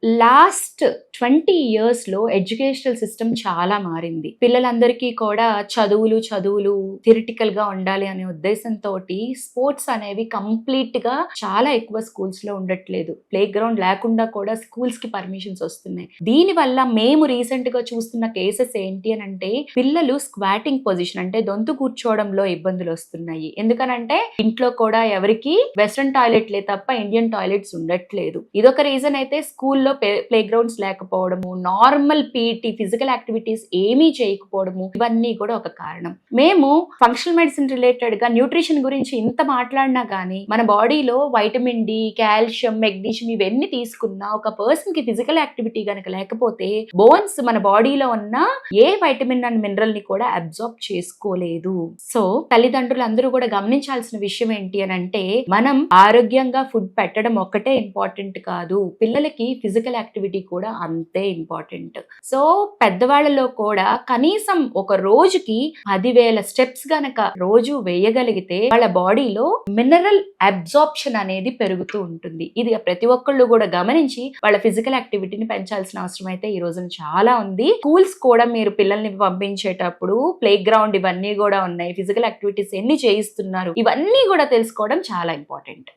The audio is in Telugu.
లాస్ట్ 20 years లో ఎడ్యుకేషనల్ సిస్టమ్ చాలా మారింది. పిల్లలందరికీ కూడా చదువులు థియరిటికల్ గా ఉండాలి అనే ఉద్దేశంతో స్పోర్ట్స్ అనేవి కంప్లీట్ గా చాలా ఎక్కువ స్కూల్స్ లో ఉండట్లేదు. ప్లే గ్రౌండ్ లేకుండా కూడా స్కూల్స్ కి పర్మిషన్స్ వస్తున్నాయి. దీని వల్ల మేము రీసెంట్ గా చూస్తున్న కేసెస్ ఏంటి అని అంటే, పిల్లలు స్క్వాటింగ్ పొజిషన్ అంటే దొంతు కూర్చోవడంలో ఇబ్బందులు వస్తున్నాయి. ఎందుకనంటే ఇంట్లో కూడా ఎవరికి వెస్ట్రన్ టాయిలెట్లే తప్ప ఇండియన్ టాయిలెట్స్ ఉండట్లేదు. ఇదొక రీజన్ అయితే స్కూల్లో ప్లే గ్రౌండ్స్ లేకపోవడము, నార్మల్ పీటీ ఫిజికల్ యాక్టివిటీస్ ఏమీ చేయకపోవడము, ఇవన్నీ కూడా ఒక కారణం. మేము ఫంక్షనల్ మెడిసిన్ రిలేటెడ్ గా న్యూట్రిషన్ గురించి ఇంత మాట్లాడినా గానీ మన బాడీలో వైటమిన్ డి, కాల్షియం, మెగ్నీషియం ఇవన్నీ తీసుకున్నా ఒక పర్సన్ కి ఫిజికల్ యాక్టివిటీ గనక లేకపోతే బోన్స్ మన బాడీలో ఉన్న ఏ వైటమిన్ అండ్ మినరల్ ని కూడా అబ్జార్బ్ చేసుకోలేదు. సో తల్లిదండ్రులు అందరూ కూడా గమనించాల్సిన విషయం ఏంటి అని అంటే, మనం ఆరోగ్యంగా ఫుడ్ పెట్టడం ఒక్కటే ఇంపార్టెంట్ కాదు, పిల్లలకి ఫిజికల్ యాక్టివిటీ కూడా అంతే ఇంపార్టెంట్. సో పెద్దవాళ్ళలో కూడా కనీసం ఒక రోజుకి 10,000 స్టెప్స్ గనక రోజు వేయగలిగితే వాళ్ళ బాడీలో మినరల్ అబ్జార్ప్షన్ అనేది పెరుగుతూ ఉంటుంది. ఇది ప్రతి ఒక్కళ్ళు కూడా గమనించి వాళ్ళ ఫిజికల్ యాక్టివిటీని పెంచాల్సిన అవసరం అయితే ఈ రోజున చాలా ఉంది. స్కూల్స్ కూడా మీరు పిల్లల్ని పంపించేటప్పుడు ప్లే గ్రౌండ్ ఇవన్నీ కూడా ఉన్నాయి, ఫిజికల్ యాక్టివిటీస్ ఎన్ని చేయిస్తున్నారు, ఇవన్నీ కూడా తెలుసుకోవడం చాలా ఇంపార్టెంట్.